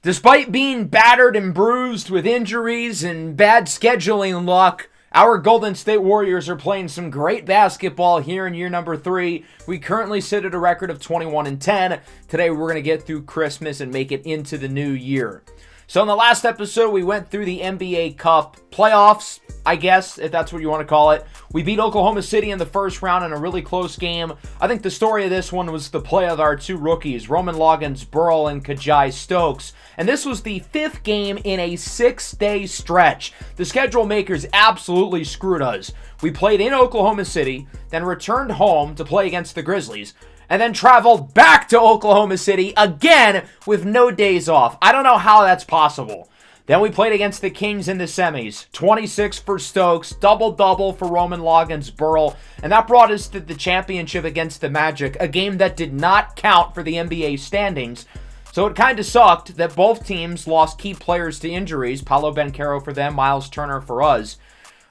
Despite being battered and bruised with injuries and bad scheduling luck, our Golden State Warriors are playing some great basketball here in year number 3. We currently sit at a record of 21-10. Today we're going to get through Christmas and make it into the new year. So in the last episode, we went through the NBA Cup playoffs, I guess, if that's what you want to call it. We beat Oklahoma City in the first round in a really close game. I think the story of this one was the play of our two rookies, Roman Loggins-Burrell and Kajai Stokes. And this was the 5th game in a 6-day stretch. The schedule makers absolutely screwed us. We played in Oklahoma City, then returned home to play against the Grizzlies, and then traveled back to Oklahoma City again with no days off. I don't know how that's possible. Then we played against the Kings in the semis. 26 for Stokes, double-double for Roman Loggins-Burrell, and that brought us to the championship against the Magic, a game that did not count for the NBA standings. So it kind of sucked that both teams lost key players to injuries. Paolo Banchero for them, Miles Turner for us.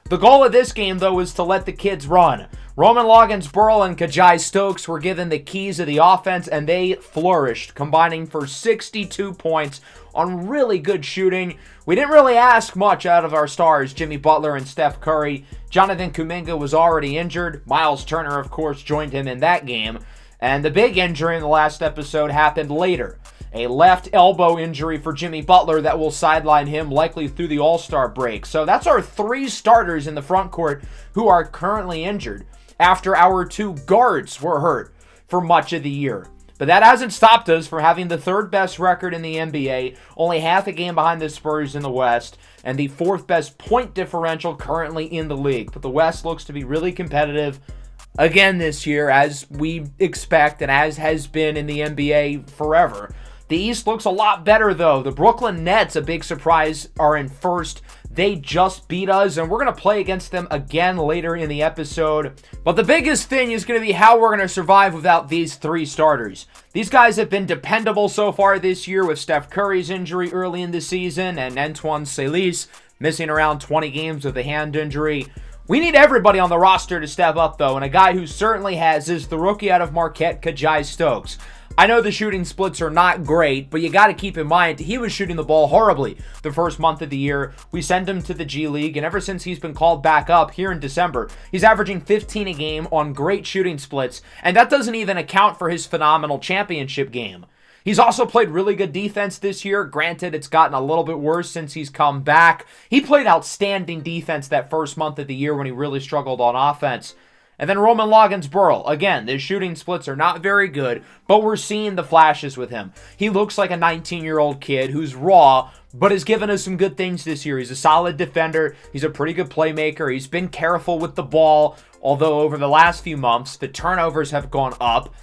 The goal of this game, though, was to let the kids run. Roman Loggins-Burrell and Kajai Stokes were given the keys of the offense, and they flourished, combining for 62 points on really good shooting. We didn't really ask much out of our stars, Jimmy Butler and Steph Curry. Jonathan Kuminga was already injured. Miles Turner, of course, joined him in that game. And the big injury in the last episode happened later. A left elbow injury for Jimmy Butler that will sideline him likely through the All-Star break. So that's our 3 starters in the front court who are currently injured after our 2 guards were hurt for much of the year. But that hasn't stopped us from having the 3rd best record in the NBA, only half a game behind the Spurs in the West, and the 4th best point differential currently in the league. But the West looks to be really competitive again this year, as we expect and as has been in the NBA forever. The East looks a lot better, though. The Brooklyn Nets, a big surprise, are in first. They just beat us, and we're going to play against them again later in the episode. But the biggest thing is going to be how we're going to survive without these 3 starters. These guys have been dependable so far this year, with Steph Curry's injury early in the season and Antoine Saliz missing around 20 games with a hand injury. We need everybody on the roster to step up, though, and a guy who certainly has is the rookie out of Marquette, Kajai Stokes. I know the shooting splits are not great, but you got to keep in mind he was shooting the ball horribly the first month of the year. We sent him to the G League, and ever since he's been called back up here in December, he's averaging 15 a game on great shooting splits, and that doesn't even account for his phenomenal championship game. He's also played really good defense this year. Granted, it's gotten a little bit worse since he's come back. He played outstanding defense that first month of the year when he really struggled on offense. And then Roman Loggins-Burrell. Again, the shooting splits are not very good, but we're seeing the flashes with him. He looks like a 19-year-old kid who's raw, but has given us some good things this year. He's a solid defender. He's a pretty good playmaker. He's been careful with the ball, although over the last few months, the turnovers have gone up,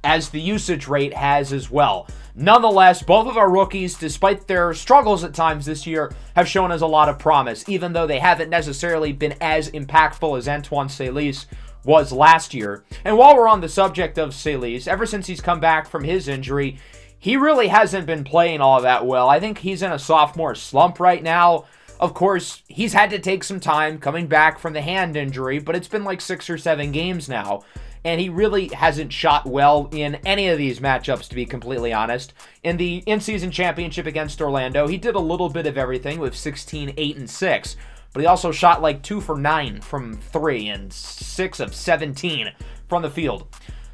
as the usage rate has as well. Nonetheless, both of our rookies, despite their struggles at times this year, have shown us a lot of promise, even though they haven't necessarily been as impactful as Antoine Saliz was last year. And while we're on the subject of Saliz, ever since he's come back from his injury, he really hasn't been playing all that well. I think he's in a sophomore slump right now. Of course, he's had to take some time coming back from the hand injury, but it's been like 6 or 7 games now, and he really hasn't shot well in any of these matchups, to be completely honest. In the in-season championship against Orlando, he did a little bit of everything with 16, 8, and 6. But he also shot like 2 for 9 from 3 and 6 of 17 from the field.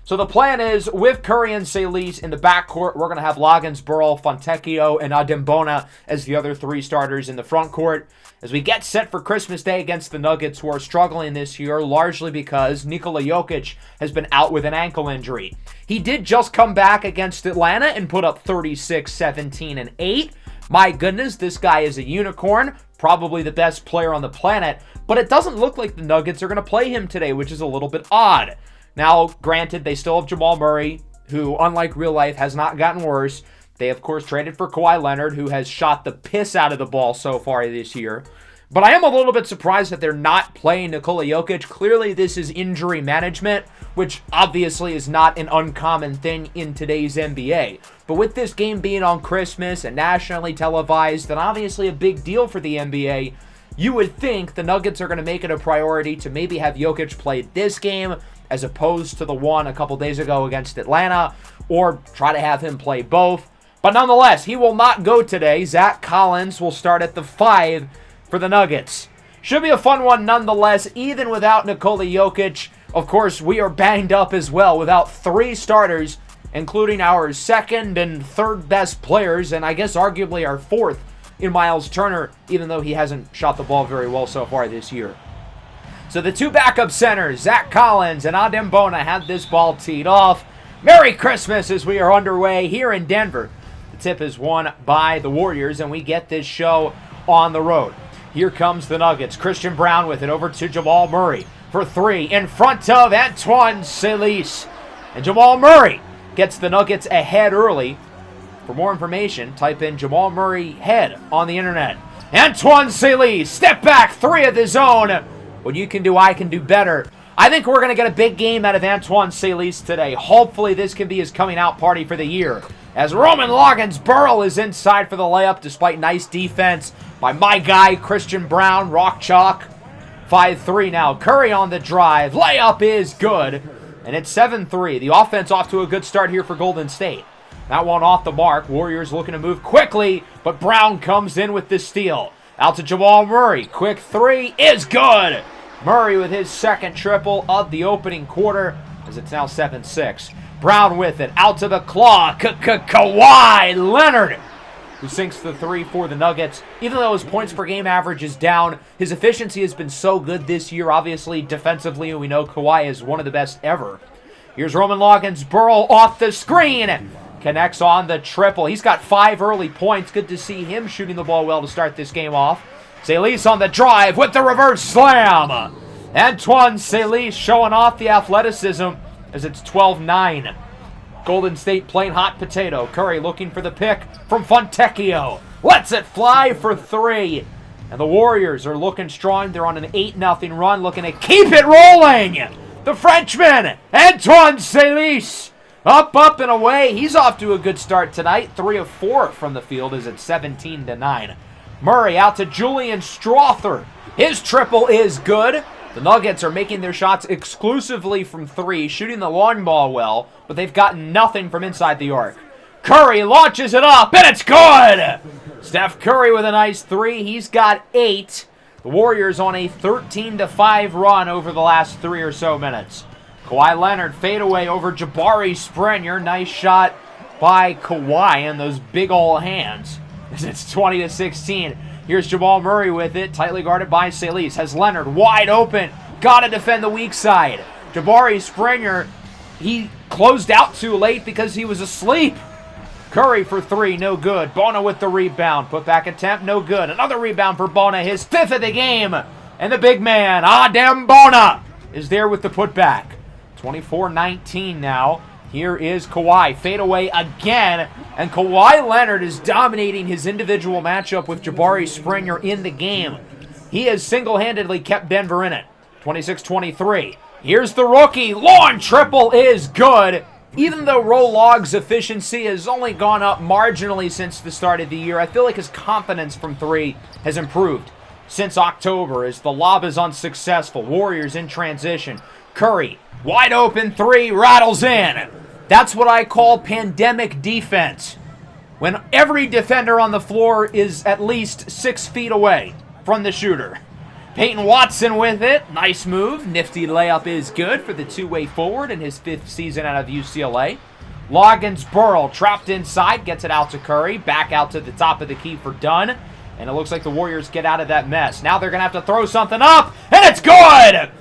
So the plan is, with Curry and Saliz in the backcourt, we're going to have Loggins-Burrell, Fontecchio, and Adembona as the other 3 starters in the front court. As we get set for Christmas Day against the Nuggets, who are struggling this year, largely because Nikola Jokic has been out with an ankle injury. He did just come back against Atlanta and put up 36, 17, and 8. My goodness, this guy is a unicorn. Probably the best player on the planet, but it doesn't look like the Nuggets are going to play him today, which is a little bit odd. Now, granted, they still have Jamal Murray, who, unlike real life, has not gotten worse. They, of course, traded for Kawhi Leonard, who has shot the piss out of the ball so far this year. But I am a little bit surprised that they're not playing Nikola Jokic. Clearly, this is injury management, which obviously is not an uncommon thing in today's NBA. But with this game being on Christmas and nationally televised, and obviously a big deal for the NBA, you would think the Nuggets are going to make it a priority to maybe have Jokic play this game as opposed to the one a couple days ago against Atlanta, or try to have him play both. But nonetheless, he will not go today. Zach Collins will start at the 5 for the Nuggets. Should be a fun one nonetheless, even without Nikola Jokic. Of course, we are banged up as well without 3 starters, including our second and third best players, and I guess arguably our fourth in Miles Turner, even though he hasn't shot the ball very well so far this year. So the 2 backup centers, Zach Collins and Adem Bona, had this ball teed off. Merry Christmas as we are underway here in Denver. The tip is won by the Warriors, and we get this show on the road. Here comes the Nuggets. Christian Braun with it over to Jamal Murray for 3 in front of Antoine Salish. And Jamal Murray gets the Nuggets ahead early. For more information, type in Jamal Murray head on the internet. Antoine Salish, step back 3 of his own. What you can do, I can do better. I think we're going to get a big game out of Antoine Salish today. Hopefully this can be his coming out party for the year. As Roman Loggins-Burrell is inside for the layup despite nice defense by my guy, Christian Braun, rock chalk. 5-3 now. Curry on the drive. Layup is good. And it's 7-3. The offense off to a good start here for Golden State. That one off the mark. Warriors looking to move quickly, but Braun comes in with the steal. Out to Jamal Murray. Quick 3 is good. Murray with his second triple of the opening quarter as it's now 7-6. Braun with it. Out to the claw. Kawhi Leonard, who sinks the 3 for the Nuggets. Even though his points per game average is down, his efficiency has been so good this year. Obviously, defensively, we know Kawhi is one of the best ever. Here's Roman Loggins-Burrell off the screen. Connects on the triple. He's got 5 early points. Good to see him shooting the ball well to start this game off. Salish on the drive with the reverse slam. Antoine Salish showing off the athleticism as it's 12-9. Golden State playing hot potato. Curry looking for the pick from Fontecchio. Lets it fly for 3. And the Warriors are looking strong. They're on an 8-0 run, looking to keep it rolling. The Frenchman, Antoine Salish. Up, and away. He's off to a good start tonight. 3 of 4 from the field as it's 17-9. Murray out to Julian Strawther. His triple is good. The Nuggets are making their shots exclusively from 3, shooting the long ball well, but they've gotten nothing from inside the arc. Curry launches it up, and it's good! Steph Curry with a nice 3. He's got 8. The Warriors on a 13-5 run over the last 3 or so minutes. Kawhi Leonard fadeaway over Jabari Springer. Nice shot by Kawhi and those big ol' hands. It's 20-16. Here's Jamal Murray with it, tightly guarded by Salish. Has Leonard wide open. Gotta defend the weak side. Jabari Springer, he closed out too late because he was asleep. Curry for 3, no good. Bona with the rebound. Put back attempt, no good. Another rebound for Bona, his 5th of the game. And the big man, Adem Bona, is there with the putback. 24-19 now. Here is Kawhi. Fade away again. And Kawhi Leonard is dominating his individual matchup with Jabari Springer in the game. He has single-handedly kept Denver in it. 26-23. Here's the rookie. Long triple is good. Even though Rolog's efficiency has only gone up marginally since the start of the year, I feel like his confidence from 3 has improved since October as the lob is unsuccessful. Warriors in transition. Curry, wide open 3, rattles in. That's what I call pandemic defense. When every defender on the floor is at least 6 feet away from the shooter. Peyton Watson with it. Nice move. Nifty layup is good for the 2-way forward in his 5th season out of UCLA. Loggins-Burrell trapped inside. Gets it out to Curry. Back out to the top of the key for Dunn. And it looks like the Warriors get out of that mess. Now they're going to have to throw something up. And it's good!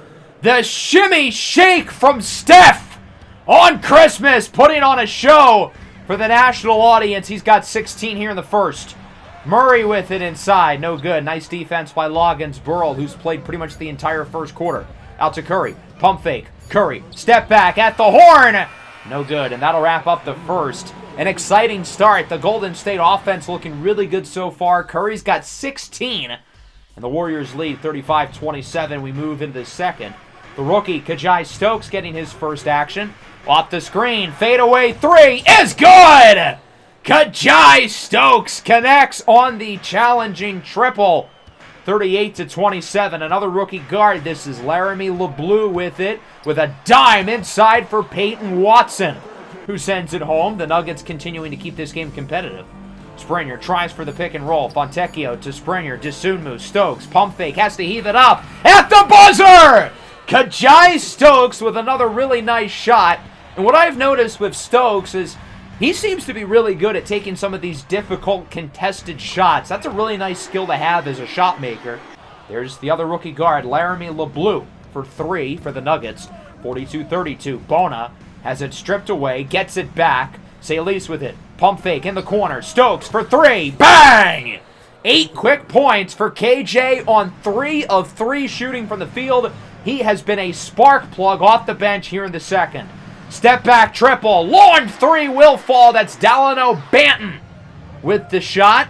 The shimmy shake from Steph on Christmas, putting on a show for the national audience. He's got 16 here in the first. Murray with it inside. No good. Nice defense by Loggins-Burrell, who's played pretty much the entire first quarter. Out to Curry. Pump fake. Curry. Step back at the horn. No good. And that'll wrap up the first. An exciting start. The Golden State offense looking really good so far. Curry's got 16. And the Warriors lead 35-27. We move into the second. The rookie, Kajai Stokes, getting his first action. Off the screen. Fadeaway 3 is good! Kajai Stokes connects on the challenging triple. 38-27. Another rookie guard. This is Laramie LeBleu with it. With a dime inside for Peyton Watson. who sends it home. The Nuggets continuing to keep this game competitive. Springer tries for the pick and roll. Fontecchio to Springer. Dosunmu. Stokes. Pump fake. Has to heave it up. At the buzzer! Kajai Stokes with another really nice shot. And what I've noticed with Stokes is he seems to be really good at taking some of these difficult contested shots. That's a really nice skill to have as a shot maker. There's the other rookie guard, Laramie LeBleu, for 3 for the Nuggets. 42-32. Bona has it stripped away. Gets it back. Salis with it. Pump fake in the corner. Stokes for 3. Bang! 8 quick points for KJ on 3 of 3 shooting from the field. He has been a spark plug off the bench here in the second. Step back triple. Long 3 will fall. That's Delano Banton with the shot.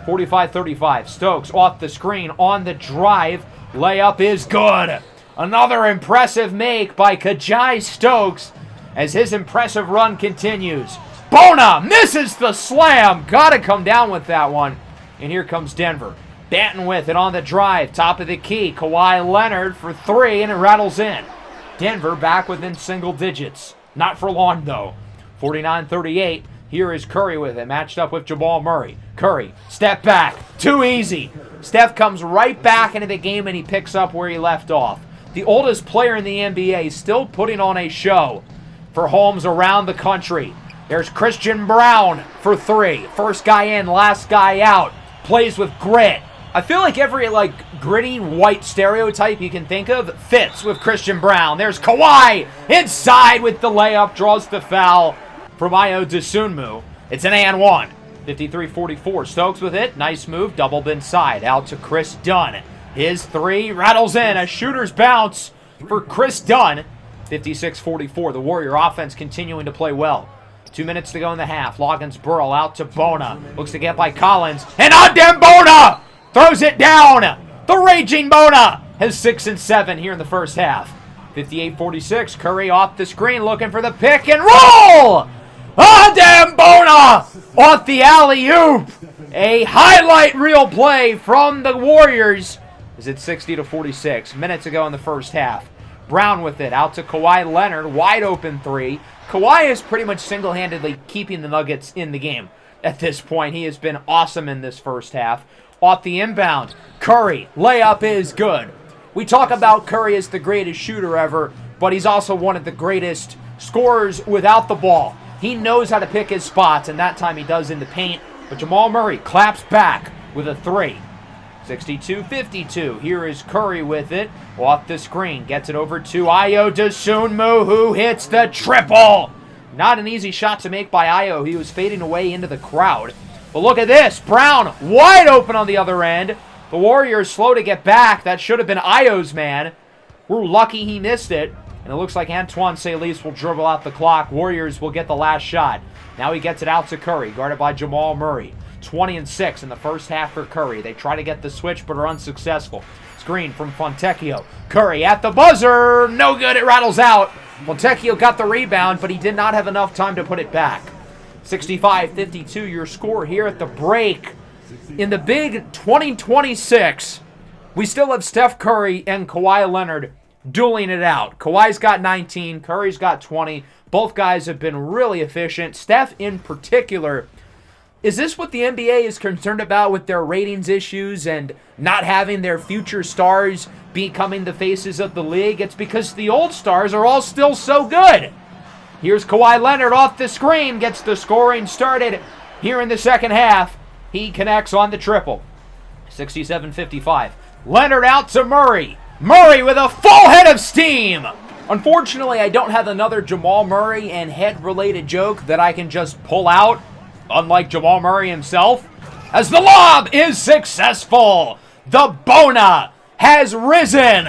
45-35. Stokes off the screen on the drive. Layup is good. Another impressive make by Kajai Stokes as his impressive run continues. Bona misses the slam. Gotta come down with that one. And here comes Denver. Banton with it on the drive. Top of the key. Kawhi Leonard for 3, and it rattles in. Denver back within single digits. Not for long, though. 49-38. Here is Curry with it, matched up with Jamal Murray. Curry, step back. Too easy. Steph comes right back into the game, and he picks up where he left off. The oldest player in the NBA still putting on a show for homes around the country. There's Christian Brown for 3. First guy in, last guy out. Plays with grit. I feel like every gritty white stereotype you can think of fits with Christian Brown. There's Kawhi inside with the layup, draws the foul from Ayo Dosunmu. It's an and one. 53-44. Stokes with it. Nice move. Doubled inside. Out to Chris Dunn. His 3 rattles in. A shooter's bounce for Chris Dunn. 56-44. The Warrior offense continuing to play well. 2 minutes to go in the half. Loggins-Burrell out to Bona. Looks to get by Collins. And Adem Bona throws it down. The raging Bona has 6 and 7 here in the first half. 58-46. Curry off the screen looking for the pick and roll. Adem Bona off the alley-oop. A highlight reel play from the Warriors. Is it 60-46? Minutes ago in the first half. Brown with it. Out to Kawhi Leonard. Wide open 3. Kawhi is pretty much single-handedly keeping the Nuggets in the game at this point. He has been awesome in this first half. Off the inbound, Curry. Layup is good. We talk about Curry as the greatest shooter ever, but he's also one of the greatest scorers without the ball. He knows how to pick his spots, and that time he does in the paint. But Jamal Murray claps back with a 3. 62-52. Here is Curry with it. Off the screen. Gets it over to Ayo Dosunmu, who hits the triple. Not an easy shot to make by Ayo. He was fading away into the crowd. But look at this. Brown wide open on the other end. The Warriors slow to get back. That should have been Ayo's man. We're lucky he missed it. And it looks like Antoine Salis will dribble out the clock. Warriors will get the last shot. Now he gets it out to Curry, guarded by Jamal Murray. 20 and 6 in the first half for Curry. They try to get the switch, but are unsuccessful. Screen from Fontecchio. Curry at the buzzer. No good. It rattles out. Fontecchio got the rebound, but he did not have enough time to put it back. 65-52 your score here at the break. In the big 2026, we still have Steph Curry and Kawhi Leonard dueling it out. Kawhi's got 19. Curry's got 20. Both guys have been really efficient. Steph in particular. Is this what the NBA is concerned about with their ratings issues and not having their future stars becoming the faces of the league? It's because the old stars are all still so good. Here's Kawhi Leonard off the screen, gets the scoring started here in the second half. He connects on the triple. 67-55. Leonard out to Murray. Murray with a full head of steam. Unfortunately, I don't have another Jamal Murray and head-related joke that I can just pull out. Unlike Jamal Murray himself, as the lob is successful. The Bona has risen.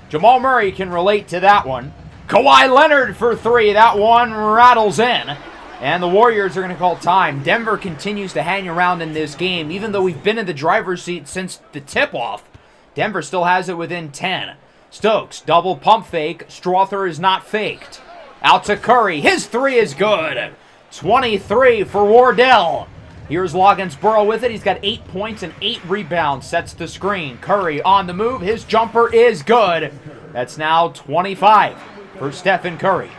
Jamal Murray can relate to that one. Kawhi Leonard for 3. That one rattles in. And the Warriors are going to call time. Denver continues to hang around in this game. Even though we've been in the driver's seat since the tip-off, Denver still has it within 10. Stokes, double pump fake. Strother is not faked. Out to Curry. His 3 is good. 23 for Wardell. Here's Loggins-Burrell with it. He's got 8 points and 8 rebounds. Sets the screen. Curry on the move. His jumper is good. That's now 25 for Stephen Curry.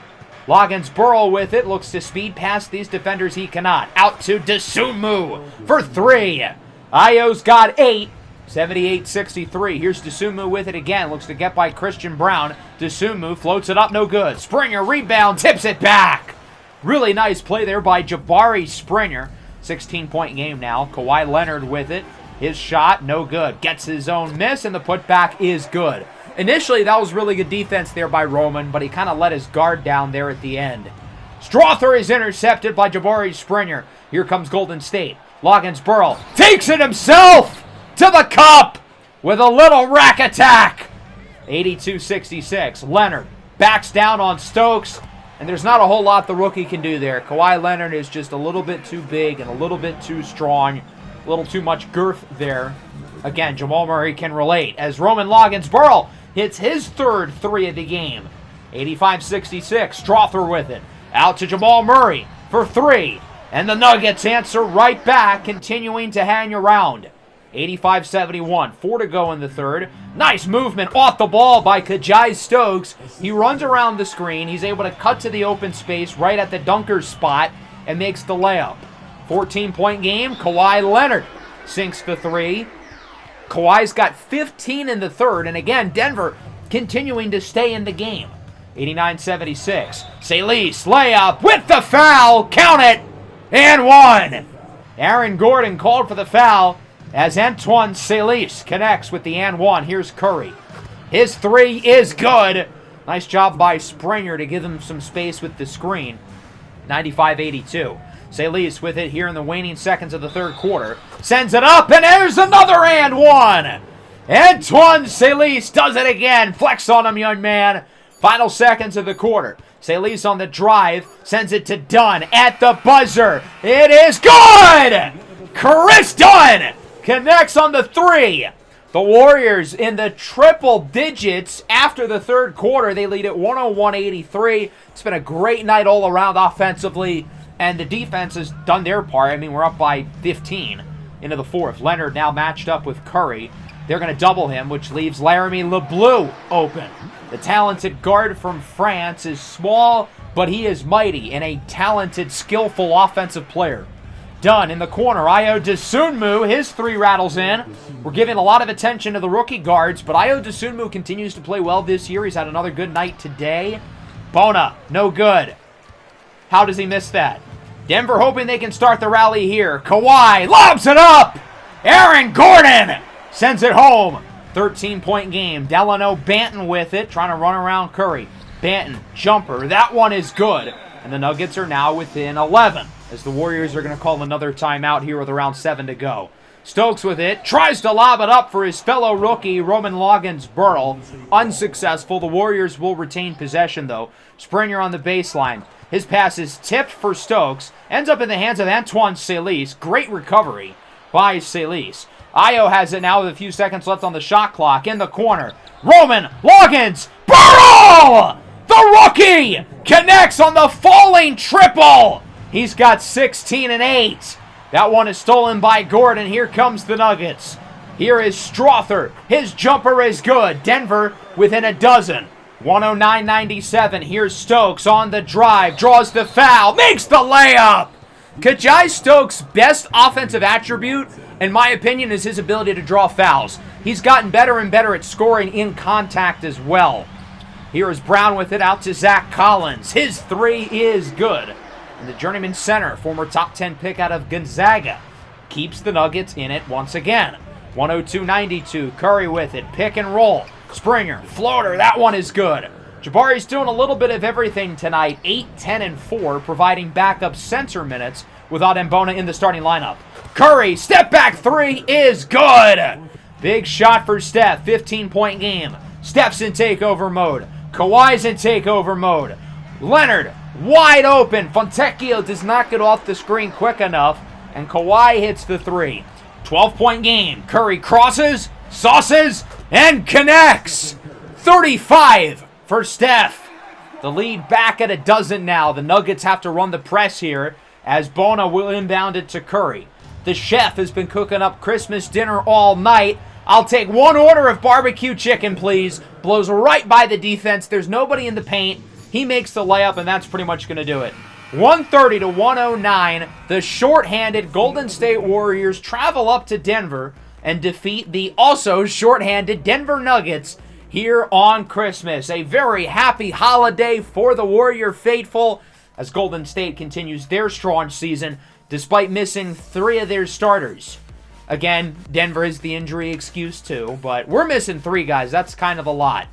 Loggins Burrow with it. Looks to speed past these defenders. He cannot. Out to Dosunmu for 3. Ayo's got 8. 78-63. Here's Dosunmu with it again. Looks to get by Christian Brown. Dosunmu floats it up. No good. Springer rebound. Tips it back. Really nice play there by Jabari Springer. 16-point game now. Kawhi Leonard with it. His shot, no good. Gets his own miss, and the putback is good. Initially, that was really good defense there by Roman, but he kind of let his guard down there at the end. Strother is intercepted by Jabari Springer. Here comes Golden State. Loggins Burrow takes it himself to the cup with a little rack attack. 82-66. Leonard backs down on Stokes, and there's not a whole lot the rookie can do there. Kawhi Leonard is just a little bit too big and a little bit too strong. A little too much girth there. Again, Jamal Murray can relate as Roman Loggins Burrow hits his 3rd 3 of the game. 85-66. Strother with it. Out to Jamal Murray for 3. And the Nuggets answer right back, continuing to hang around. 85-71. 4 to go in the 3rd. Nice movement off the ball by Kajai Stokes. He runs around the screen. He's able to cut to the open space right at the dunker's spot and makes the layup. 14-point game. Kawhi Leonard sinks the 3. Kawhi's got 15 in the 3rd. And again, Denver continuing to stay in the game. 89-76. Salis layup with the foul. Count it. And 1. Aaron Gordon called for the foul as Antoine Salis connects with the and 1. Here's Curry. His 3 is good. Nice job by Springer to give him some space with the screen. 95-82. Salis with it here in the waning seconds of the 3rd quarter. Sends it up, and there's another and 1. Antoine Salis does it again. Flex on him, young man. Final seconds of the quarter. Salis on the drive. Sends it to Dunn at the buzzer. It is good! Chris Dunn connects on the 3. The Warriors in the triple digits after the 3rd quarter. They lead at 101-83. It's been a great night all around offensively. And the defense has done their part. I mean, we're up by 15 into the 4th. Leonard now matched up with Curry. They're going to double him, which leaves Laramie LeBleu open. The talented guard from France is small, but he is mighty and a talented, skillful offensive player. Dunn in the corner. Ayo Dosunmu, his 3 rattles in. We're giving a lot of attention to the rookie guards, but Ayo Dosunmu continues to play well this year. He's had another good night today. Bona, no good. How does he miss that? Denver hoping they can start the rally here. Kawhi lobs it up. Aaron Gordon sends it home. 13-point game. Delano Banton with it, trying to run around Curry. Banton, jumper. That one is good. And the Nuggets are now within 11, as the Warriors are going to call another timeout here with around 7 to go. Stokes with it, tries to lob it up for his fellow rookie, Roman Loggins Burrow. Unsuccessful. The Warriors will retain possession, though. Springer on the baseline. His pass is tipped for Stokes. Ends up in the hands of Antoine Salis. Great recovery by Salis. Ayo has it now with a few seconds left on the shot clock. In the corner. Roman Loggins Burrow! The rookie connects on the falling triple. He's got 16 and 8. That one is stolen by Gordon. Here comes the Nuggets. Here is Strother. His jumper is good. Denver within a dozen. 109-97. Here's Stokes on the drive. Draws the foul. Makes the layup. Kajai Stokes' best offensive attribute, in my opinion, is his ability to draw fouls. He's gotten better and better at scoring in contact as well. Here is Brown with it out to Zach Collins. His 3 is good. And the journeyman center, former top 10 pick out of Gonzaga, keeps the Nuggets in it once again. 102-92. Curry with it. Pick and roll. Springer, floater, that one is good. Jabari's doing a little bit of everything tonight. 8, 10, and 4, providing backup center minutes without Mbona in the starting lineup. Curry, step back 3 is good. Big shot for Steph. 15-point game. Steph's in takeover mode. Kawhi's in takeover mode. Leonard, wide open. Fontecchio does not get off the screen quick enough, and Kawhi hits the 3. 12-point game. Curry crosses, sauces, and connects. 35 for Steph. The lead back at a dozen now. The Nuggets have to run the press here as Bona will inbound it to Curry. The chef has been cooking up Christmas dinner all night. I'll take 1 order of barbecue chicken, please. Blows right by the defense. There's nobody in the paint. He makes the layup, and that's pretty much going to do it. 130 to 109, the shorthanded Golden State Warriors travel up to Denver and defeat the also shorthanded Denver Nuggets here on Christmas. A very happy holiday for the Warrior faithful as Golden State continues their strong season despite missing 3 of their starters. Again, Denver is the injury excuse too, but we're missing 3 guys. That's kind of a lot.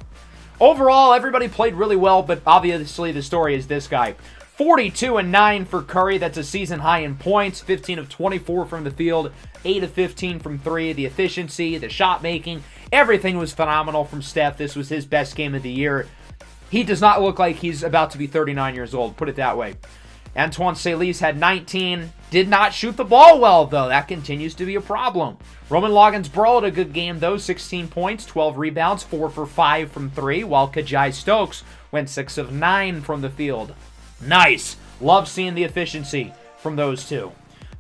Overall, everybody played really well, but obviously the story is this guy. 42-9 for Curry. That's a season high in points. 15 of 24 from the field. 8 of 15 from 3. The efficiency, the shot making, everything was phenomenal from Steph. This was his best game of the year. He does not look like he's about to be 39 years old, put it that way. Antoine Saliz had 19. Did not shoot the ball well, though. That continues to be a problem. Roman Loggins-Burl had a good game, though. 16 points, 12 rebounds, 4 for 5 from 3, while Kajai Stokes went 6 of 9 from the field. Nice. Love seeing the efficiency from those two.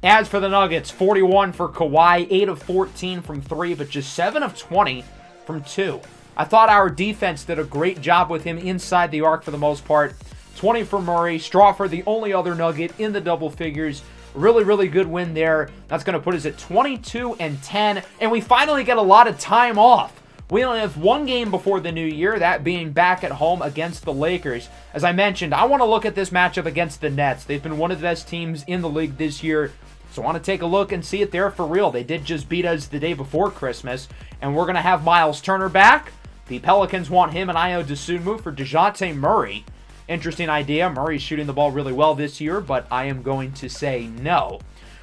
As for the Nuggets, 41 for Kawhi, 8 of 14 from 3, but just 7 of 20 from 2. I thought our defense did a great job with him inside the arc for the most part. 20 for Murray. Strawford, the only other Nugget in the double figures. Really, really good win there. That's going to put us at 22-10, and we finally get a lot of time off. We only have 1 game before the new year, that being back at home against the Lakers. As I mentioned, I want to look at this matchup against the Nets. They've been one of the best teams in the league this year, so I want to take a look and see if they're for real. They did just beat us the day before Christmas, and we're going to have Miles Turner back. The Pelicans want him and Ayo Dosunmu for DeJounte Murray. Interesting idea. Murray's shooting the ball really well this year, but I am going to say no.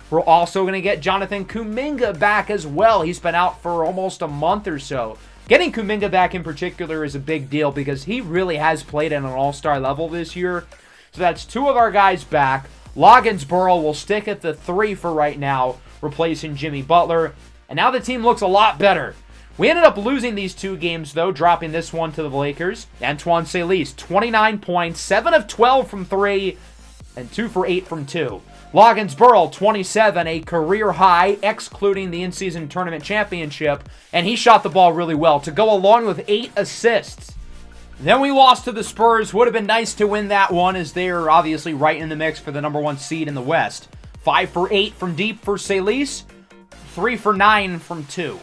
We're also going to get Jonathan Kuminga back as well. He's been out for almost a month or so. Getting Kuminga back in particular is a big deal because he really has played at an all-star level this year. So that's 2 of our guys back. Loggins-Burl will stick at the 3 for right now, replacing Jimmy Butler. And now the team looks a lot better. We ended up losing these 2 games, though, dropping this one to the Lakers. Antoine Saliz, 29 points, 7 of 12 from 3, and 2 for 8 from 2. Loggins-Burl, 27, a career high, excluding the in-season tournament championship, and he shot the ball really well to go along with 8 assists. Then we lost to the Spurs. Would have been nice to win that one, as they are obviously right in the mix for the number 1 seed in the West. 5 for 8 from deep for Saliz, 3 for 9 from 2.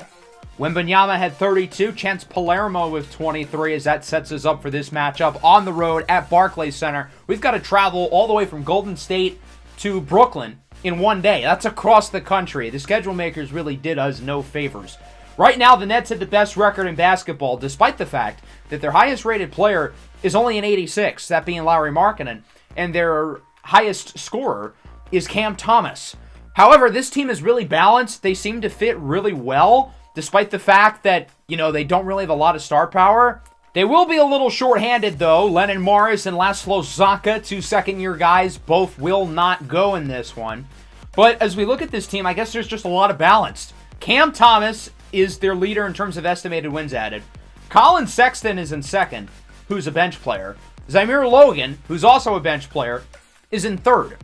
Wembanyama had 32, Chance Palermo with 23, as that sets us up for this matchup on the road at Barclays Center. We've got to travel all the way from Golden State to Brooklyn in 1 day. That's across the country. The schedule makers really did us no favors. Right now, the Nets had the best record in basketball, despite the fact that their highest rated player is only an 86, that being Lauri Markkanen, and their highest scorer is Cam Thomas. However, this team is really balanced. They seem to fit really well, despite the fact that, they don't really have a lot of star power. They will be a little short-handed, though. Lennon Morris and Laszlo Zonka, 2 second-year guys, both will not go in this one. But as we look at this team, I guess there's just a lot of balance. Cam Thomas is their leader in terms of estimated wins added. Colin Sexton is in second, who's a bench player. Zamir Logan, who's also a bench player, is in third.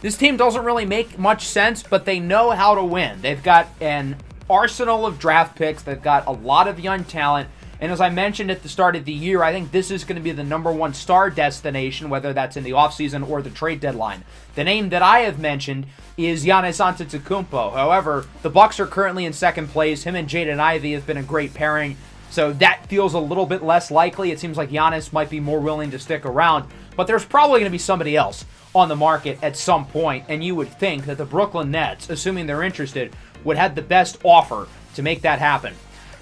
This team doesn't really make much sense, but they know how to win. They've got an arsenal of draft picks. They've got a lot of young talent. And as I mentioned at the start of the year, I think this is going to be the number 1 star destination, whether that's in the offseason or the trade deadline. The name that I have mentioned is Giannis Antetokounmpo. However, the Bucks are currently in second place. Him and Jaden Ivey have been a great pairing, so that feels a little bit less likely. It seems like Giannis might be more willing to stick around, but there's probably going to be somebody else on the market at some point, and you would think that the Brooklyn Nets, assuming they're interested, would have the best offer to make that happen.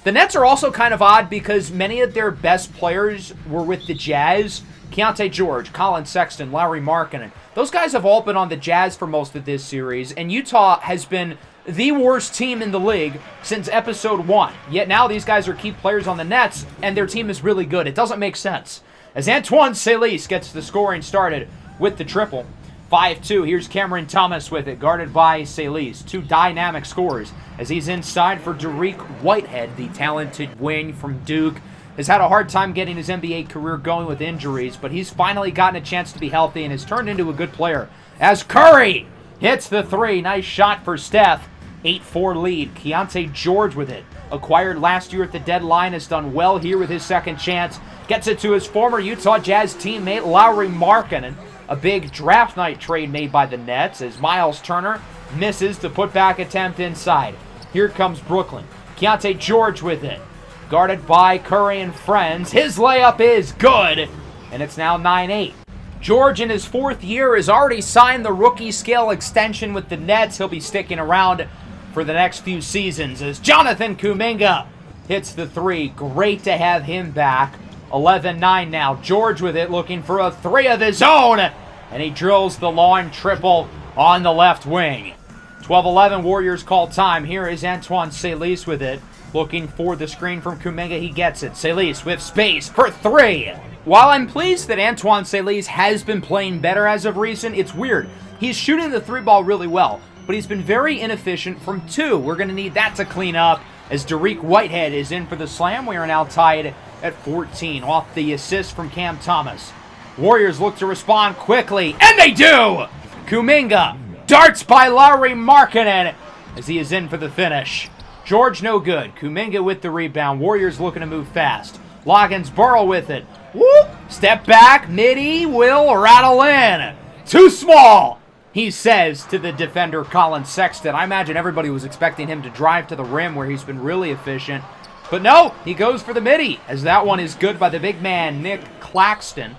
The Nets are also kind of odd because many of their best players were with the Jazz. Keontae George, Colin Sexton, Lauri Markkanen. Those guys have all been on the Jazz for most of this series, and Utah has been the worst team in the league since episode 1. Yet now these guys are key players on the Nets, and their team is really good. It doesn't make sense. As Antoine Saliz gets the scoring started with the triple. 5-2, here's Cameron Thomas with it, guarded by Saliz. 2 dynamic scorers as he's inside for Dariq Whitehead, the talented wing from Duke. Has had a hard time getting his NBA career going with injuries, but he's finally gotten a chance to be healthy and has turned into a good player. As Curry hits the 3, nice shot for Steph. 8-4 lead, Keontae George with it. acquired last year at the deadline, has done well here with his second chance. Gets it to his former Utah Jazz teammate, Lauri Markkanen. A big draft night trade made by the Nets as Myles Turner misses the putback attempt inside. Here comes Brooklyn. Keontae George with it. Guarded by Curry and friends. His layup is good, and it's now 9-8. George, in his fourth year, has already signed the rookie scale extension with the Nets. He'll be sticking around for the next few seasons as Jonathan Kuminga hits the three. Great to have him back. 11-9 now. George with it, looking for a three of his own, and he drills the long triple on the left wing. 12-11 Warriors call time. Here is Antoine Saliz with it, looking for the screen from Kuminga. He gets it. Saliz with space for three. While I'm pleased that Antoine Saliz has been playing better as of recent, it's weird. He's shooting the three ball really well, but he's been very inefficient from two. We're going to need that to clean up as Dariq Whitehead is in for the slam. We are now tied at 14 off the assist from Cam Thomas. Warriors look to respond quickly, and they do! Kuminga darts by Lauri Markkanen as he is in for the finish. George no good. Kuminga with the rebound. Warriors looking to move fast. Loggins-Burrow with it. Whoop! Step back. Midi will rattle in. Too small, he says to the defender Colin Sexton. I imagine everybody was expecting him to drive to the rim where he's been really efficient. But no, he goes for the midi as that one is good by the big man, Nick Claxton.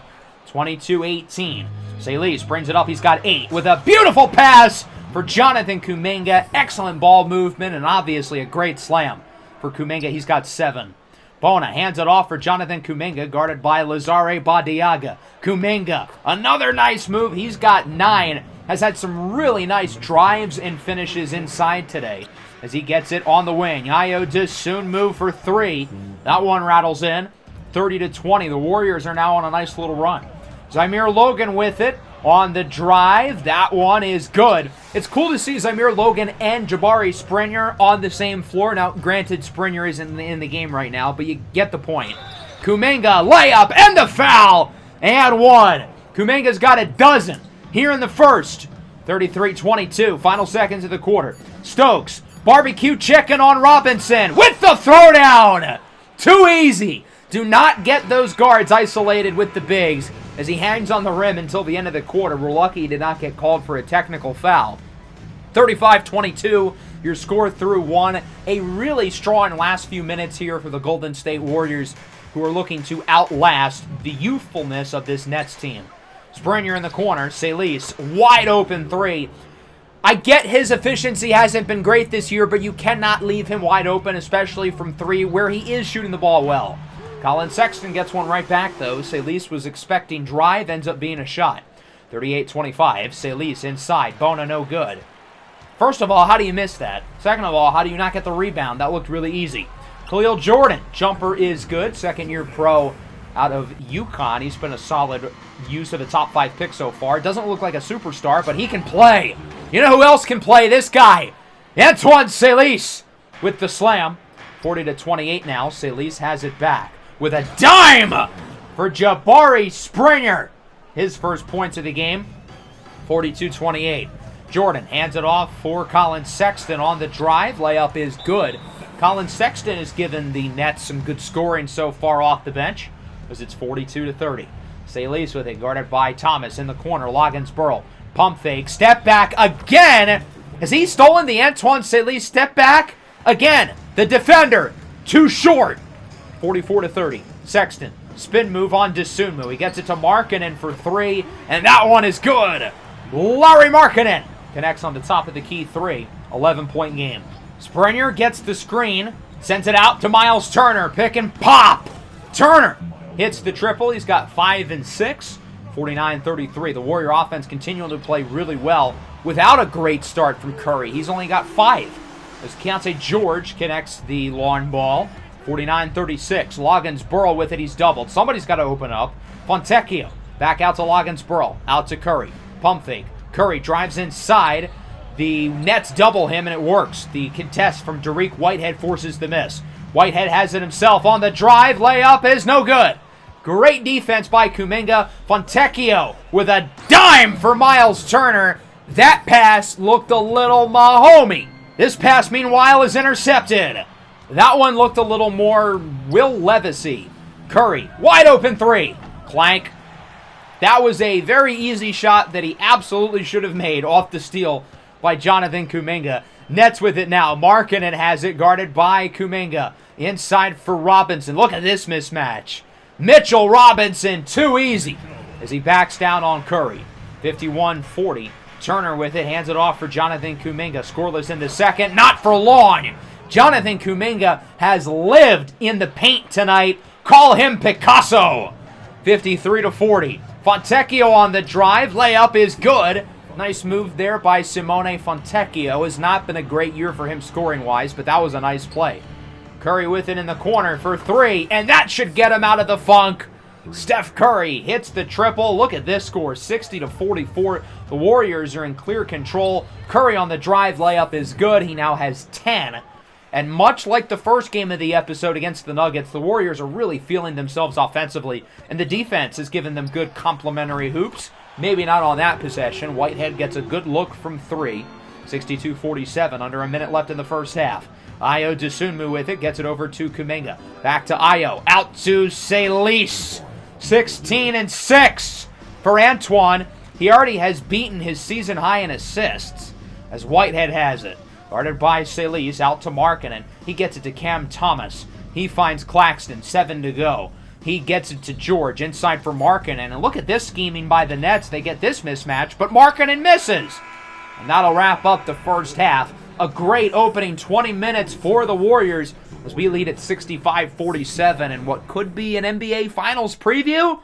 22-18. Saliz brings it up. He's got 8 with a beautiful pass for Jonathan Kuminga. Excellent ball movement and obviously a great slam for Kuminga. He's got 7. Bona hands it off for Jonathan Kuminga, guarded by Lazare Badiaga. Kuminga, another nice move. He's got 9. Has had some really nice drives and finishes inside today as he gets it on the wing. Ayo Dosunmu for 3. That one rattles in. 30-20. The Warriors are now on a nice little run. Zamir Logan with it on the drive. That one is good. It's cool to see Zamir Logan and Jabari Springer on the same floor. Now, granted, Springer isn't in the game right now, but you get the point. Kuminga, layup, and the foul, and one. Kuminga's got a dozen here in the first. 33-22, final seconds of the quarter. Stokes, barbecue chicken on Robinson with the throwdown. Too easy. Do not get those guards isolated with the bigs as he hangs on the rim until the end of the quarter. We're lucky he did not get called for a technical foul. 35-22, your score through 1. A really strong last few minutes here for the Golden State Warriors, who are looking to outlast the youthfulness of this Nets team. Springer in the corner. Saliz, wide open 3. I get his efficiency hasn't been great this year, but you cannot leave him wide open, especially from 3, where he is shooting the ball well. Colin Sexton gets one right back, though. Saliz was expecting drive, ends up being a shot. 38-25, Saliz inside. Bona no good. First of all, how do you miss that? Second of all, how do you not get the rebound? That looked really easy. Khalil Jordan, jumper is good. Second-year pro out of UConn. He's been a solid use of a top 5 pick so far. Doesn't look like a superstar, but he can play. You know who else can play? This guy, Antoine Saliz with the slam. 40-28 now. Saliz has it back with a dime for Jabari Springer. His first points of the game. 42-28. Jordan hands it off for Colin Sexton on the drive. Layup is good. Colin Sexton has given the Nets some good scoring so far off the bench, as it's 42-30. Saliz with it, guarded by Thomas in the corner. Loggins-Burrow, pump fake, step back again. Has he stolen the Antoine Saliz step back? Again, the defender, too short. 44-30. Sexton, spin move on Dosunmu. He gets it to Markkanen for 3, and that one is good. Lauri Markkanen connects on the top of the key 3. 11-point game. Springer gets the screen, sends it out to Myles Turner. Pick and pop. Turner hits the triple. He's got 5 and 6. 49-33. The Warrior offense continuing to play really well without a great start from Curry. He's only got 5. As Keontae George connects the long ball. 49-36. Loggins-Burrow with it. He's doubled. Somebody's got to open up. Fontecchio back out to Loggins-Burrow. Out to Curry. Pump fake. Curry drives inside. The Nets double him, and it works. The contest from Dariq Whitehead forces the miss. Whitehead has it himself on the drive. Layup is no good. Great defense by Kuminga. Fontecchio with a dime for Myles Turner. That pass looked a little Mahomey. This pass, meanwhile, is intercepted. That one looked a little more Will Levis-y. Curry, wide open three. Clank. That was a very easy shot that he absolutely should have made off the steal by Jonathan Kuminga. Nets with it now. Markkanen has it, guarded by Kuminga. Inside for Robinson. Look at this mismatch. Mitchell Robinson, too easy as he backs down on Curry. 51-40. Turner with it, hands it off for Jonathan Kuminga. Scoreless in the second, not for long. Jonathan Kuminga has lived in the paint tonight. Call him Picasso. 53-40. Fontecchio on the drive. Layup is good. Nice move there by Simone Fontecchio. Has not been a great year for him scoring-wise, but that was a nice play. Curry with it in the corner for three, and that should get him out of the funk. Steph Curry hits the triple. Look at this score, 60-44. The Warriors are in clear control. Curry on the drive. Layup is good. He now has 10. And much like the first game of the episode against the Nuggets, the Warriors are really feeling themselves offensively, and the defense has given them good complementary hoops. Maybe not on that possession. Whitehead gets a good look from three. 62-47, under a minute left in the first half. Ayo Dosunmu with it, gets it over to Kuminga. Back to Ayo, out to Salis. 16-6 for Antoine. He already has beaten his season high in assists, as Whitehead has it. Guarded by Salis, out to Markkanen. He gets it to Cam Thomas. He finds Claxton, 7 to go. He gets it to George, inside for Markkanen. And look at this scheming by the Nets. They get this mismatch, but Markkanen misses. And that'll wrap up the first half. A great opening 20 minutes for the Warriors as we lead at 65-47 in what could be an NBA Finals preview.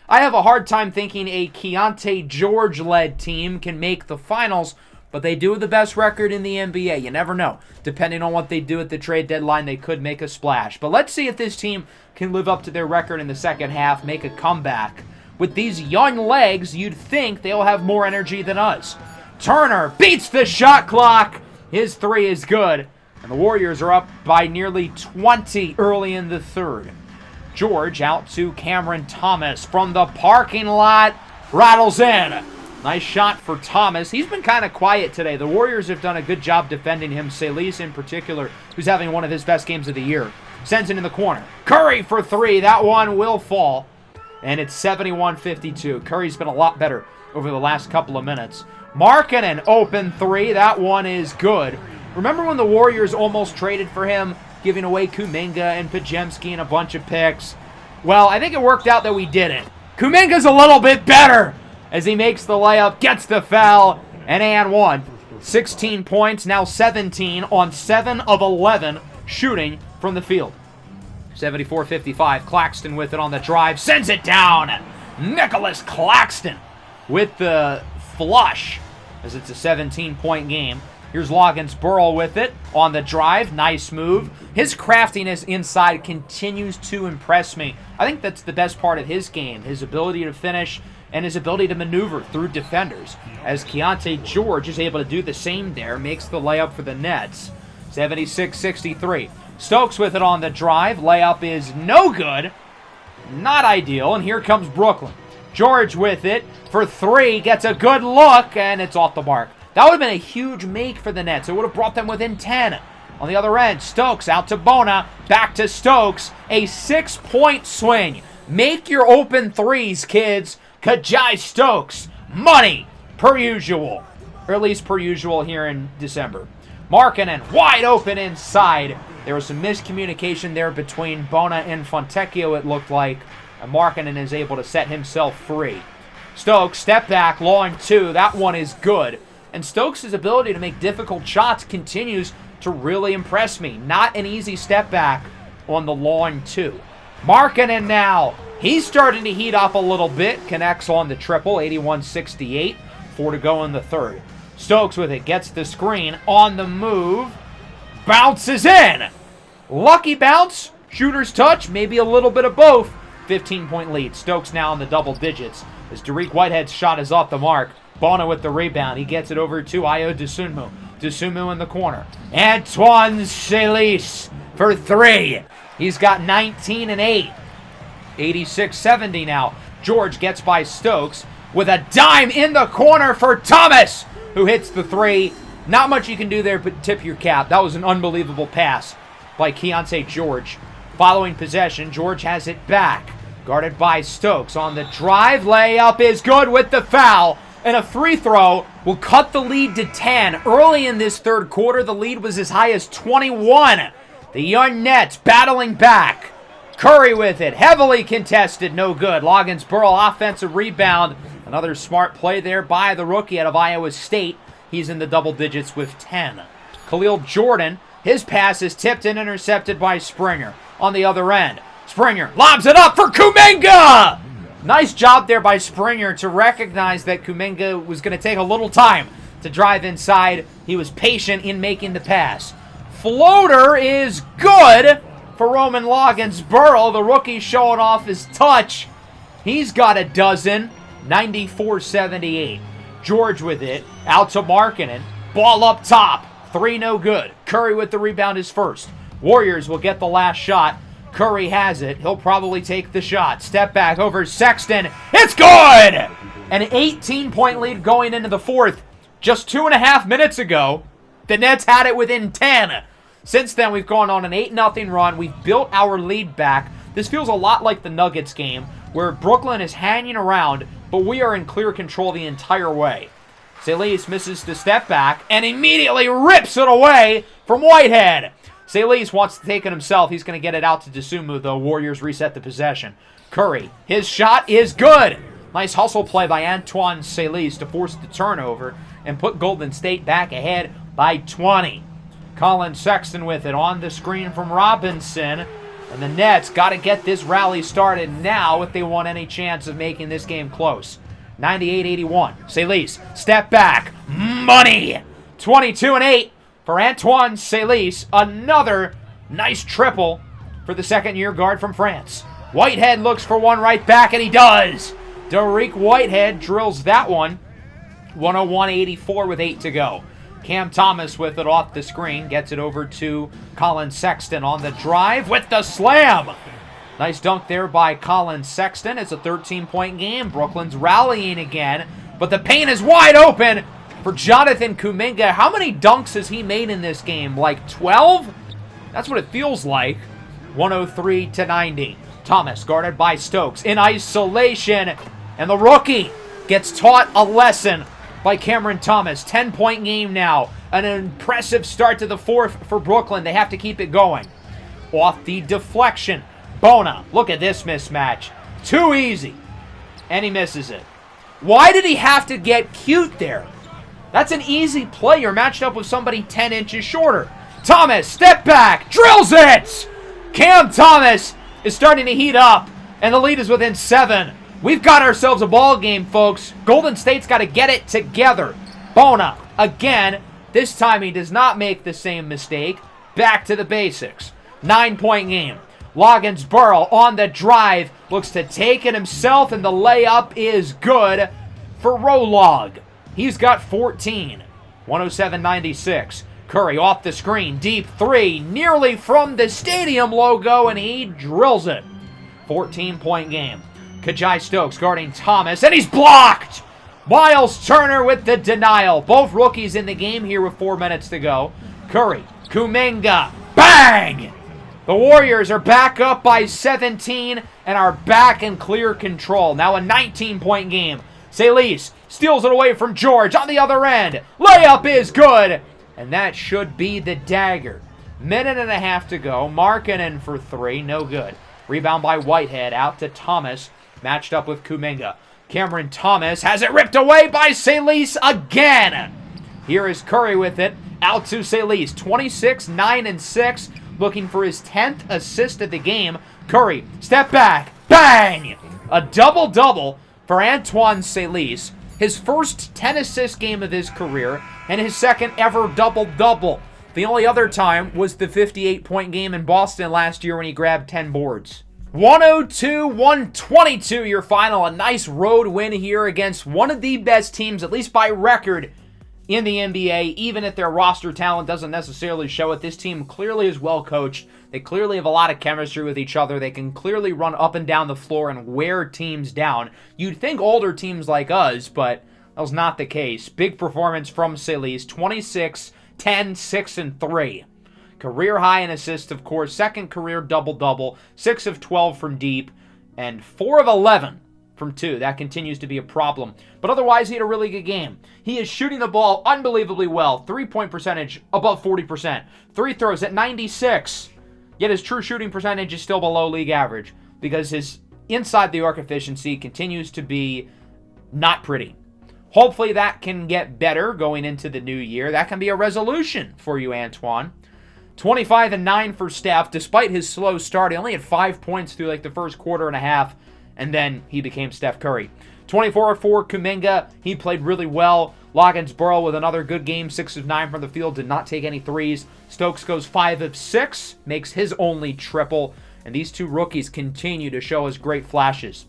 I have a hard time thinking a Keontae George-led team can make the Finals, but they do have the best record in the NBA. You never know. Depending on what they do at the trade deadline, they could make a splash. But let's see if this team can live up to their record in the second half, make a comeback. With these young legs, you'd think they'll have more energy than us. Turner beats the shot clock. His three is good. And the Warriors are up by nearly 20 early in the third. George out to Cameron Thomas from the parking lot. Rattles in. Nice shot for Thomas. He's been kind of quiet today. The Warriors have done a good job defending him. Salis in particular, who's having one of his best games of the year. Sends it in the corner. Curry for three. That one will fall. And it's 71-52. Curry's been a lot better over the last couple of minutes. Markkanen open three. That one is good. Remember when the Warriors almost traded for him, giving away Kuminga and Podziemski and a bunch of picks? Well, I think it worked out that we didn't. Kuminga's a little bit better as he makes the layup, gets the foul, and one. 16 points, now 17 on 7 of 11 shooting from the field. 74-55, Claxton with it on the drive, sends it down. Nicholas Claxton with the flush as it's a 17-point game. Here's Loggins-Burrell with it on the drive. Nice move. His craftiness inside continues to impress me. I think that's the best part of his game, his ability to finish and his ability to maneuver through defenders. As Keontae George is able to do the same there, makes the layup for the Nets. 76-63. Stokes with it on the drive. Layup is no good. Not ideal. And here comes Brooklyn. George with it for three. Gets a good look, and it's off the mark. That would have been a huge make for the Nets. It would have brought them within 10. On the other end, Stokes out to Bona. Back to Stokes. A 6-point swing. Make your open threes, kids. Kajai Stokes. Money, per usual. Or at least per usual here in December. Markkanen wide open inside. There was some miscommunication there between Bona and Fontecchio, it looked like. And Markkanen is able to set himself free. Stokes, step back, long two. That one is good. And Stokes' ability to make difficult shots continues to really impress me. Not an easy step back on the long two. Markkanen now. He's starting to heat up a little bit. Connects on the triple, 81-68. 4 to go in the third. Stokes with it, gets the screen, on the move. Bounces in. Lucky bounce, shooter's touch, maybe a little bit of both. 15-point lead. Stokes now in the double digits. As Derek Whitehead's shot is off the mark. Bona with the rebound. He gets it over to Ayo Dosunmu. Dosunmu in the corner. Antoine Salis for three. He's got 19 and 8. 86-70 now. George gets by Stokes with a dime in the corner for Thomas, who hits the three. Not much you can do there but tip your cap. That was an unbelievable pass by Keontae George. Following possession, George has it back. Guarded by Stokes on the drive. Layup is good with the foul. And a free throw will cut the lead to 10. Early in this third quarter, the lead was as high as 21. The young Nets battling back. Curry with it. Heavily contested. No good. Loggins-Burrell offensive rebound. Another smart play there by the rookie out of Iowa State. He's in the double digits with 10. Khalil Jordan, his pass is tipped and intercepted by Springer. On the other end, Springer lobs it up for Kuminga! Nice job there by Springer to recognize that Kuminga was going to take a little time to drive inside. He was patient in making the pass. Floater is good for Roman Loggins-Burrell. The rookie showing off his touch. He's got a dozen. 94-78. George with it. Out to Markkanen. Ball up top. 3 no good. Curry with the rebound is first. Warriors will get the last shot. Curry has it. He'll probably take the shot. Step back over Sexton. It's good! An 18-point lead going into the fourth. Just 2.5 minutes ago, the Nets had it within 10. Since then, we've gone on an 8-0 run. We've built our lead back. This feels a lot like the Nuggets game, where Brooklyn is hanging around, but we are in clear control the entire way. Salis misses the step back and immediately rips it away from Whitehead. Salis wants to take it himself. He's going to get it out to Dosunmu, though. Warriors reset the possession. Curry, his shot is good. Nice hustle play by Antoine Salis to force the turnover and put Golden State back ahead by 20. Colin Sexton with it on the screen from Robinson. And the Nets got to get this rally started now if they want any chance of making this game close. 98-81. Salis, step back. Money! 22-8 for Antoine Salis. Another nice triple for the second-year guard from France. Whitehead looks for one right back, and he does. Dariq Whitehead drills that one. 101-84 with 8 to go. Cam Thomas with it off the screen. Gets it over to Colin Sexton on the drive with the slam. Nice dunk there by Colin Sexton. It's a 13-point game. Brooklyn's rallying again. But the paint is wide open for Jonathan Kuminga. How many dunks has he made in this game? Like 12? That's what it feels like. 103-90. Thomas guarded by Stokes in isolation. And the rookie gets taught a lesson by Cameron Thomas. 10-point game now. An impressive start to the fourth for Brooklyn. They have to keep it going. Off the deflection. Bona, look at this mismatch. Too easy. And he misses it. Why did he have to get cute there? That's an easy play. You're matched up with somebody 10 inches shorter. Thomas, step back, drills it! Cam Thomas is starting to heat up, and the lead is within 7. We've got ourselves a ball game, folks. Golden State's got to get it together. Bona, again, this time he does not make the same mistake. Back to the basics. 9-point game. Loggins-Burrell on the drive. Looks to take it himself, and the layup is good for Rolog. He's got 14. 107-96. Curry off the screen. Deep 3. Nearly from the stadium logo, and he drills it. 14-point game. Kajai Stokes guarding Thomas, and he's blocked! Miles Turner with the denial. Both rookies in the game here with 4 minutes to go. Curry, Kuminga, bang! The Warriors are back up by 17 and are back in clear control. Now a 19-point game. Salis steals it away from George on the other end. Layup is good, and that should be the dagger. Minute and a half to go. Markkanen for 3, no good. Rebound by Whitehead, out to Thomas. Matched up with Kuminga. Cameron Thomas has it ripped away by Salis again. Here is Curry with it. Out to Salis. 26, 9, and 6. Looking for his 10th assist of the game. Curry, step back. Bang! A double-double for Antoine Salis. His first 10-assist game of his career. And his second ever double-double. The only other time was the 58-point game in Boston last year when he grabbed 10 boards. 102-122 your final. A nice road win here against one of the best teams, at least by record, in the NBA, even if their roster talent doesn't necessarily show it. This team clearly is well coached. They clearly have a lot of chemistry with each other. They can clearly run up and down the floor and wear teams down. You'd think older teams like us, but that was not the case. Big performance from Salis. 26, 10, 6, and 3. Career high in assists, of course. Second career double-double. 6 of 12 from deep. And 4 of 11 from 2. That continues to be a problem. But otherwise, he had a really good game. He is shooting the ball unbelievably well. 3-point percentage above 40%. Free throws at 96. Yet his true shooting percentage is still below league average because his inside the arc efficiency continues to be not pretty. Hopefully that can get better going into the new year. That can be a resolution for you, Antoine. 25 and 9 for Steph. Despite his slow start, he only had 5 points through like the first quarter and a half, and then he became Steph Curry. 24 for Kuminga. He played really well. Loggins-Burrow with another good game. 6 of 9 from the field. Did not take any threes. Stokes goes 5 of 6. Makes his only triple. And these two rookies continue to show us great flashes.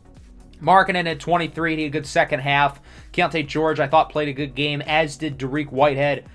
Markkanen at 23. He had a good second half. Keontae George, I thought, played a good game, as did Dariq Whitehead.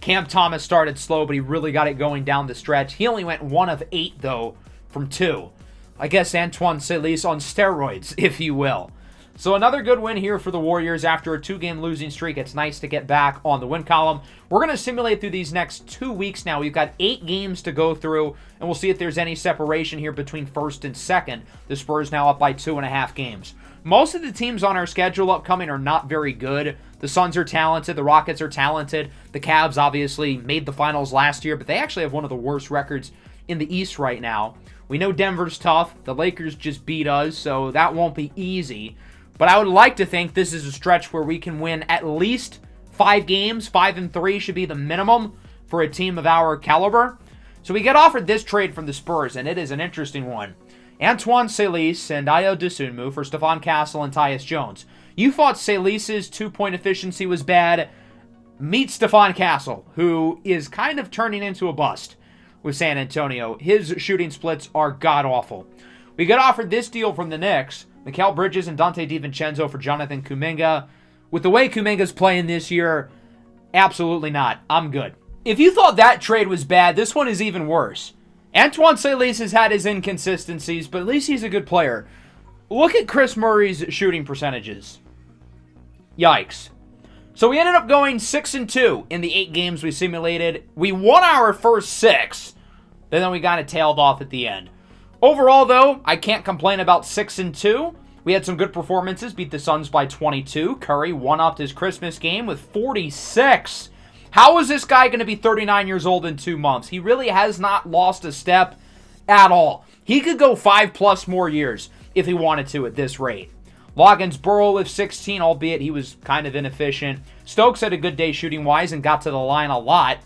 Cam Thomas started slow, but he really got it going down the stretch. He only went 1 of 8, though, from 2. I guess Antoine Celis on steroids, if you will. So another good win here for the Warriors after a 2-game losing streak. It's nice to get back on the win column. We're going to simulate through these next 2 weeks now. We've got 8 games to go through, and we'll see if there's any separation here between first and second. The Spurs now up by 2.5 games. Most of the teams on our schedule upcoming are not very good. The Suns are talented. The Rockets are talented. The Cavs obviously made the finals last year, but they actually have one of the worst records in the East right now. We know Denver's tough. The Lakers just beat us, so that won't be easy. But I would like to think this is a stretch where we can win at least 5 games. 5 and 3 should be the minimum for a team of our caliber. So we get offered this trade from the Spurs, and it is an interesting one. Antoine Celis and Ayo Dosunmu for Stephon Castle and Tyus Jones. You thought Celis' 2-point efficiency was bad. Meet Stephon Castle, who is kind of turning into a bust with San Antonio. His shooting splits are god-awful. We got offered this deal from the Knicks. Mikal Bridges and Dante DiVincenzo for Jonathan Kuminga. With the way Kuminga's playing this year, absolutely not. I'm good. If you thought that trade was bad, this one is even worse. Antoine Celis has had his inconsistencies, but at least he's a good player. Look at Chris Murray's shooting percentages. Yikes. So we ended up going 6-2 in the 8 games we simulated. We won our first 6, and then we kind of tailed off at the end. Overall, though, I can't complain about 6-2. We had some good performances, beat the Suns by 22. Curry one-upped his Christmas game with 46. How is this guy going to be 39 years old in 2 months? He really has not lost a step at all. He could go 5+ more years if he wanted to at this rate. Loggins-Burrow with 16, albeit he was kind of inefficient. Stokes had a good day shooting-wise and got to the line a lot.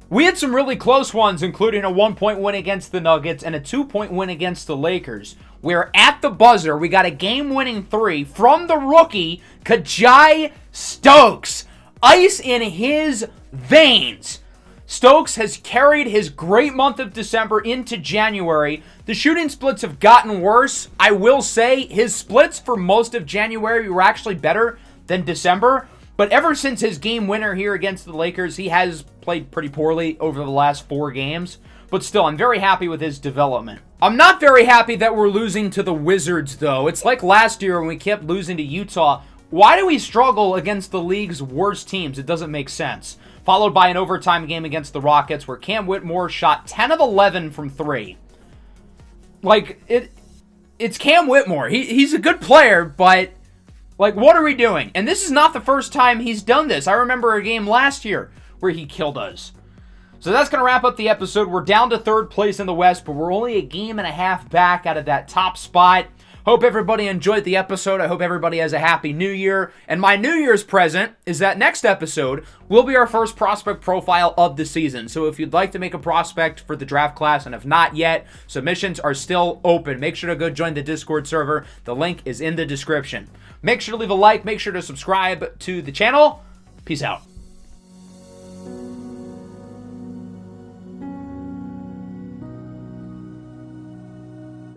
We had some really close ones, including a 1-point win against the Nuggets and a 2-point win against the Lakers, where at the buzzer, we got a game-winning 3 from the rookie, Kajai Stokes. Ice in his veins. Stokes has carried his great month of December into January. The shooting splits have gotten worse. I will say his splits for most of January were actually better than December. But ever since his game winner here against the Lakers, he has played pretty poorly over the last 4 games. But still, I'm very happy with his development. I'm not very happy that we're losing to the Wizards, though. It's like last year when we kept losing to Utah. Why do we struggle against the league's worst teams? It doesn't make sense. Followed by an overtime game against the Rockets where Cam Whitmore shot 10 of 11 from 3. Like, it's Cam Whitmore. He's a good player, but, like, what are we doing? And this is not the first time he's done this. I remember a game last year where he killed us. So that's going to wrap up the episode. We're down to 3rd place in the West, but we're only a game and a half back out of that top spot. Hope everybody enjoyed the episode. I hope everybody has a happy new year. And my New Year's present is that next episode will be our first prospect profile of the season. So if you'd like to make a prospect for the draft class and have not yet, submissions are still open. Make sure to go join the Discord server. The link is in the description. Make sure to leave a like. Make sure to subscribe to the channel. Peace out.